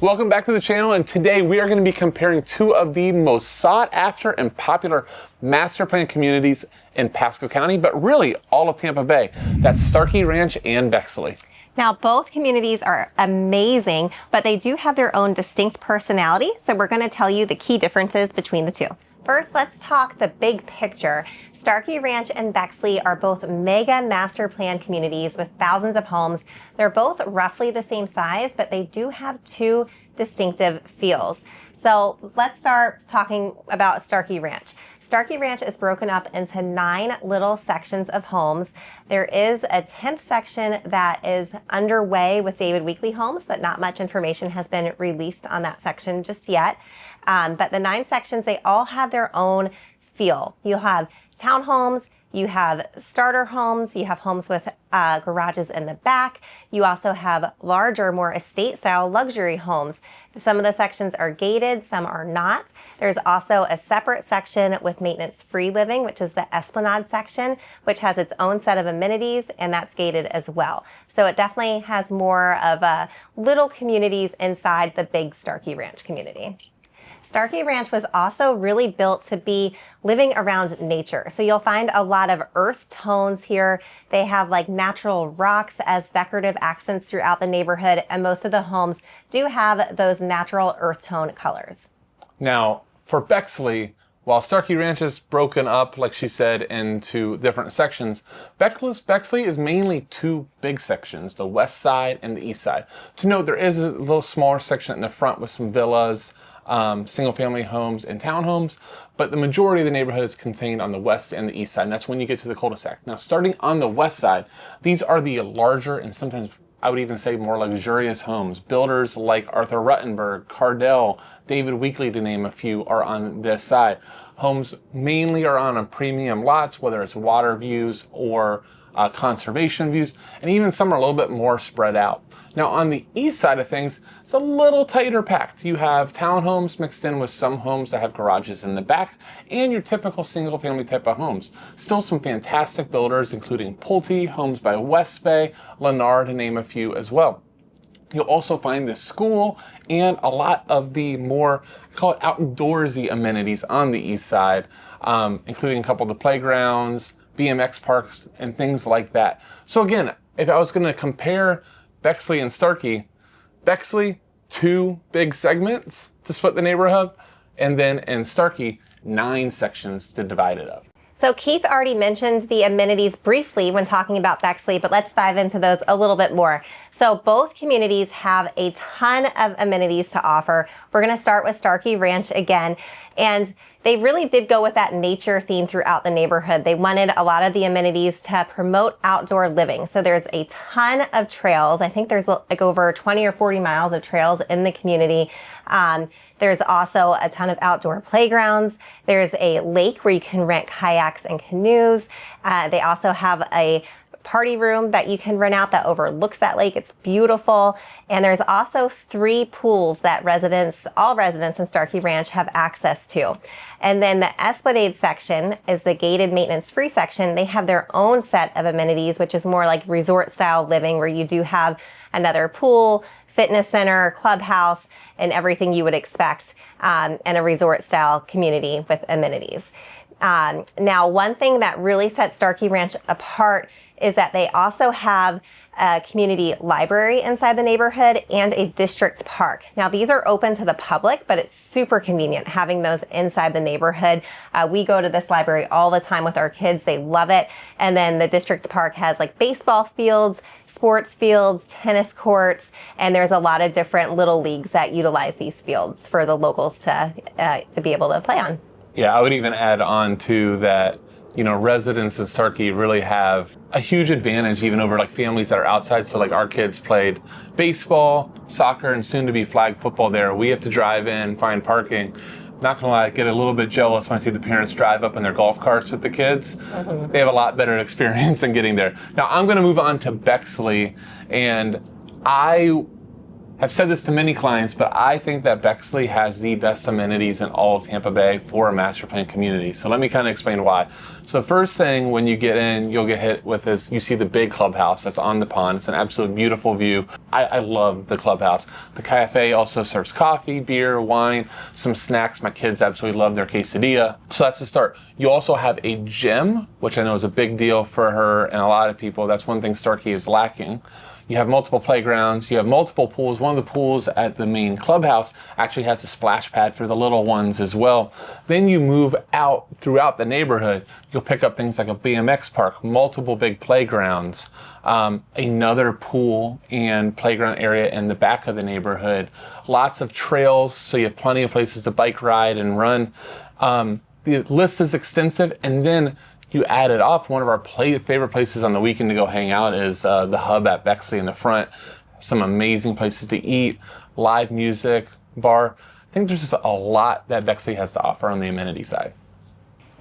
Welcome back to the channel, and today we are going to be comparing two of the most sought after and popular master plan communities in Pasco County, but really all of Tampa Bay. That's Starkey Ranch and Bexley. Now, both communities are amazing, but they do have their own distinct personality, so we're going to tell you the key differences between the two. First, let's talk the big picture. Starkey Ranch and Bexley are both mega master plan communities with thousands of homes. They're both roughly the same size, but they do have two distinctive feels. So let's start talking about Starkey Ranch. Starkey Ranch is broken up into 9 little sections of homes. There is a 10th section that is underway with David Weekley Homes, but not much information has been released on that section just yet. But the 9 sections, they all have their own feel. You have townhomes, you have starter homes, you have homes with garages in the back. You also have larger, more estate-style luxury homes. Some of the sections are gated, some are not. There's also a separate section with maintenance-free living, which is the Esplanade section, which has its own set of amenities, and that's gated as well. So it definitely has more of little communities inside the big Starkey Ranch community. Starkey Ranch was also really built to be living around nature. So you'll find a lot of earth tones here. They have like natural rocks as decorative accents throughout the neighborhood, and most of the homes do have those natural earth tone colors. Now, for Bexley, while Starkey Ranch is broken up, like she said, into different sections, Bexley is mainly 2 big sections, the west side and the east side. To note, there is a little smaller section in the front with some villas, single-family homes and townhomes, but the majority of the neighborhood is contained on the west and the east side, and that's when you get to the cul-de-sac. Now, starting on the west side, these are the larger and sometimes I would even say more luxurious homes. Builders like Arthur Ruttenberg, Cardell, David Weekley, to name a few, are on this side. Homes mainly are on premium lots, whether it's water views or conservation views, and even some are a little bit more spread out. Now on the east side of things, it's a little tighter packed. You have townhomes mixed in with some homes that have garages in the back, and your typical single family type of homes. Still some fantastic builders, including Pulte, Homes by West Bay, Lennar, to name a few as well. You'll also find the school and a lot of the more, I call it outdoorsy amenities on the east side, including a couple of the playgrounds, BMX parks, and things like that. So again, if I was going to compare Bexley and Starkey, Bexley, 2 big segments to split the neighborhood, and then in Starkey, 9 sections to divide it up. So Keith already mentioned the amenities briefly when talking about Bexley, but let's dive into those a little bit more. So both communities have a ton of amenities to offer. We're going to start with Starkey Ranch again, and they really did go with that nature theme throughout the neighborhood. They wanted a lot of the amenities to promote outdoor living. So there's a ton of trails. I think there's like over 20 or 40 miles of trails in the community. There's also a ton of outdoor playgrounds. There's a lake where you can rent kayaks and canoes. They also have a party room that you can rent out that overlooks that lake. It's beautiful. And there's also 3 pools that all residents in Starkey Ranch have access to. And then the Esplanade section is the gated maintenance-free section. They have their own set of amenities, which is more like resort-style living, where you do have another pool, fitness center, clubhouse, and everything you would expect in a resort-style community with amenities. Now, one thing that really sets Starkey Ranch apart is that they also have a community library inside the neighborhood and a district park. Now, these are open to the public, but it's super convenient having those inside the neighborhood. We go to this library all the time with our kids. They love it. And then the district park has like baseball fields, sports fields, tennis courts, and there's a lot of different little leagues that utilize these fields for the locals to be able to play on. Yeah, I would even add on to that, residents in Starkey really have a huge advantage even over like families that are outside. So like our kids played baseball, soccer, and soon to be flag football there. We have to drive in, find parking. Not gonna lie, I get a little bit jealous when I see the parents drive up in their golf carts with the kids. Mm-hmm. They have a lot better experience in getting there. Now I'm gonna move on to Bexley, and I have said this to many clients, but I think that Bexley has the best amenities in all of Tampa Bay for a master plan community. So let me kind of explain why. So first thing, when you get in, you'll get hit with is you see the big clubhouse that's on the pond. It's an absolute beautiful view. I love the clubhouse. The cafe also serves coffee, beer, wine, some snacks. My kids absolutely love their quesadilla. So that's the start. You also have a gym, which I know is a big deal for her and a lot of people. That's one thing Starkey is lacking. You have multiple playgrounds, you have multiple pools. One of the pools at the main clubhouse actually has a splash pad for the little ones as well. Then you move out throughout the neighborhood. You'll pick up things like a BMX park, multiple big playgrounds, another pool and playground area in the back of the neighborhood. Lots of trails, so you have plenty of places to bike ride and run. The list is extensive, and then you added off, one of our favorite places on the weekend to go hang out is the hub at Bexley in the front. Some amazing places to eat, live music, bar. I think there's just a lot that Bexley has to offer on the amenity side.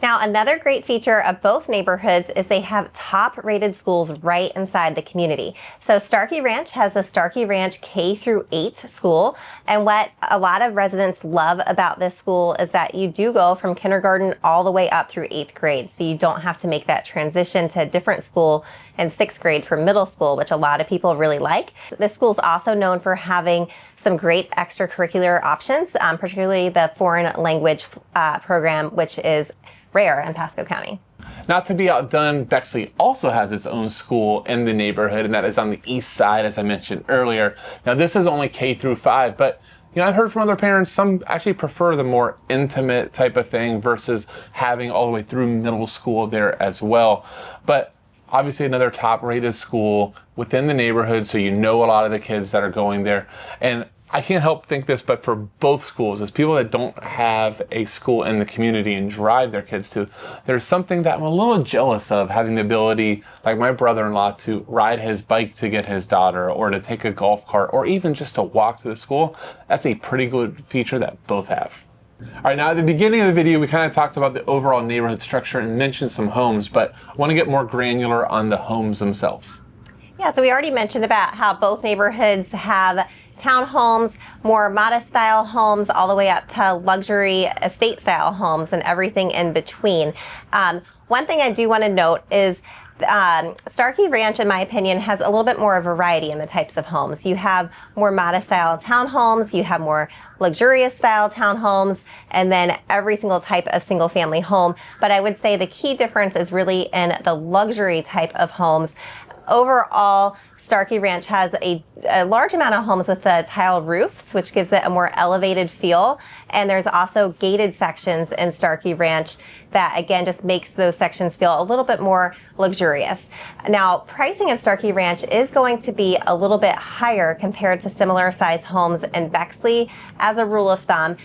Now, another great feature of both neighborhoods is they have top-rated schools right inside the community. So Starkey Ranch has a Starkey Ranch K-8 school, and what a lot of residents love about this school is that you do go from kindergarten all the way up through 8th grade, so you don't have to make that transition to a different school in 6th grade for middle school, which a lot of people really like. This school is also known for having some great extracurricular options, particularly the foreign language program, which is rare in Pasco County. Not to be outdone, Bexley also has its own school in the neighborhood, and that is on the east side, as I mentioned earlier. Now, this is only K-5, but I've heard from other parents, some actually prefer the more intimate type of thing versus having all the way through middle school there as well. But obviously another top-rated school within the neighborhood, so you know a lot of the kids that are going there. And I can't help think this, but for both schools, as people that don't have a school in the community and drive their kids to, there's something that I'm a little jealous of, having the ability, like my brother-in-law, to ride his bike to get his daughter, or to take a golf cart, or even just to walk to the school. That's a pretty good feature that both have. All right, now at the beginning of the video, we kind of talked about the overall neighborhood structure and mentioned some homes, but I want to get more granular on the homes themselves. Yeah, so we already mentioned about how both neighborhoods have townhomes, more modest style homes, all the way up to luxury estate style homes and everything in between. One thing I do want to note is Starkey Ranch, in my opinion, has a little bit more variety in the types of homes. You have more modest style townhomes, you have more luxurious style townhomes, and then every single type of single family home. But I would say the key difference is really in the luxury type of homes. Overall, Starkey Ranch has a large amount of homes with the tile roofs, which gives it a more elevated feel. And there's also gated sections in Starkey Ranch that, again, just makes those sections feel a little bit more luxurious. Now, pricing in Starkey Ranch is going to be a little bit higher compared to similar size homes in Bexley. As a rule of thumb,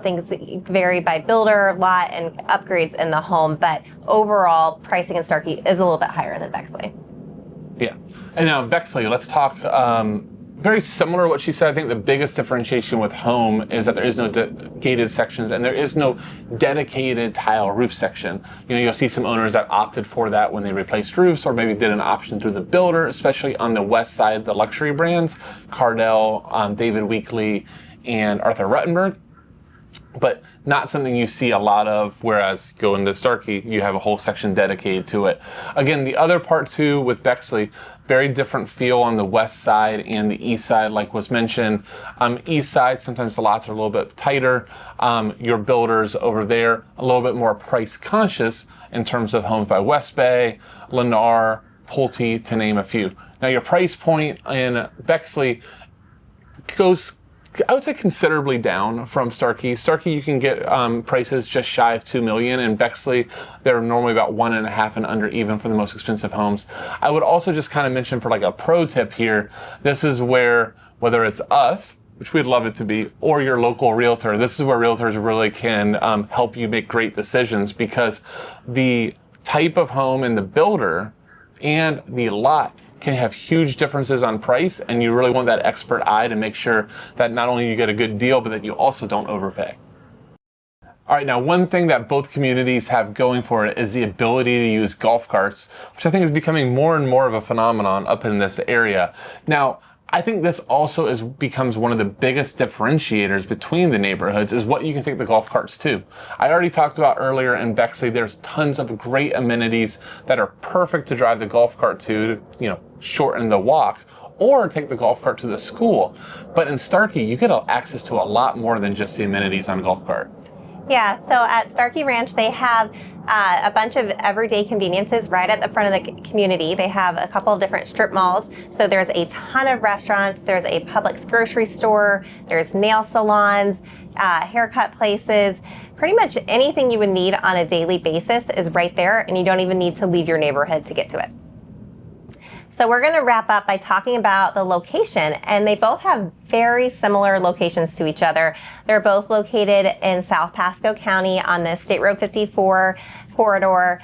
things vary by builder, lot, and upgrades in the home, but overall, pricing in Starkey is a little bit higher than Bexley. Yeah. And now Bexley, let's talk very similar to what she said. I think the biggest differentiation with home is that there is no gated sections and there is no dedicated tile roof section. You'll see some owners that opted for that when they replaced roofs, or maybe did an option through the builder, especially on the west side, the luxury brands, Cardell, David Weekley, and Arthur Ruttenberg. But not something you see a lot of, whereas go into Starkey, you have a whole section dedicated to it. Again, the other part too with Bexley, very different feel on the west side and the east side, like was mentioned. East side, sometimes the lots are a little bit tighter. Your builders over there, a little bit more price conscious in terms of homes by West Bay, Lennar, Pulte, to name a few. Now your price point in Bexley goes, I would say, considerably down from Starkey. Starkey, you can get prices just shy of $2 million. In Bexley, they're normally about 1.5 and under, even for the most expensive homes. I would also just kind of mention, for like a pro tip here, this is where, whether it's us, which we'd love it to be, or your local realtor, this is where realtors really can help you make great decisions, because the type of home and the builder and the lot can have huge differences on price, and you really want that expert eye to make sure that not only you get a good deal, but that you also don't overpay. All right, now one thing that both communities have going for it is the ability to use golf carts, which I think is becoming more and more of a phenomenon up in this area. Now, I think this also becomes one of the biggest differentiators between the neighborhoods is what you can take the golf carts to. I already talked about earlier in Bexley, there's tons of great amenities that are perfect to drive the golf cart to, shorten the walk, or take the golf cart to the school. But in Starkey, you get access to a lot more than just the amenities on a golf cart. Yeah, so at Starkey Ranch, they have a bunch of everyday conveniences right at the front of the community. They have a couple of different strip malls. So there's a ton of restaurants. There's a Publix grocery store. There's nail salons, haircut places. Pretty much anything you would need on a daily basis is right there, and you don't even need to leave your neighborhood to get to it. So we're going to wrap up by talking about the location, and they both have very similar locations to each other. They're both located in South Pasco County on the State Road 54 corridor.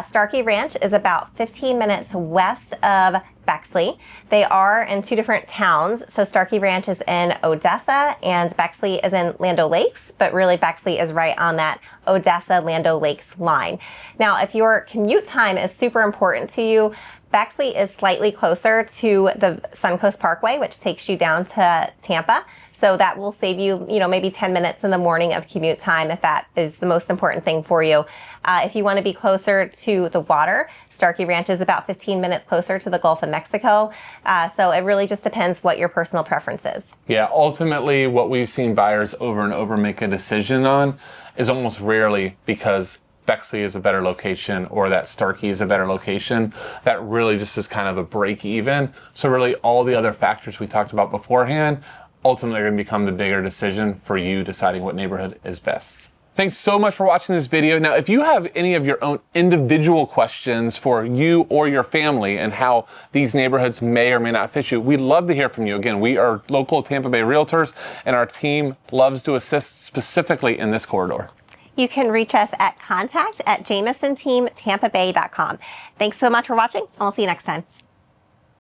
Starkey Ranch is about 15 minutes west of Bexley. They are in two different towns. So Starkey Ranch is in Odessa and Bexley is in Land O'Lakes, but really Bexley is right on that Odessa-Land O'Lakes line. Now, if your commute time is super important to you, Bexley is slightly closer to the Suncoast Parkway, which takes you down to Tampa. So that will save you, maybe 10 minutes in the morning of commute time if that is the most important thing for you. If you want to be closer to the water, Starkey Ranch is about 15 minutes closer to the Gulf of Mexico. So it really just depends what your personal preference is. Yeah, ultimately what we've seen buyers over and over make a decision on is almost rarely because Bexley is a better location or that Starkey is a better location. That really just is kind of a break even. So really all the other factors we talked about beforehand ultimately are going to become the bigger decision for you deciding what neighborhood is best. Thanks so much for watching this video. Now, if you have any of your own individual questions for you or your family and how these neighborhoods may or may not fit you, we'd love to hear from you. Again, we are local Tampa Bay realtors and our team loves to assist specifically in this corridor. You can reach us at contact@JamisonTeamTampaBay.com. Thanks so much for watching, and we'll see you next time.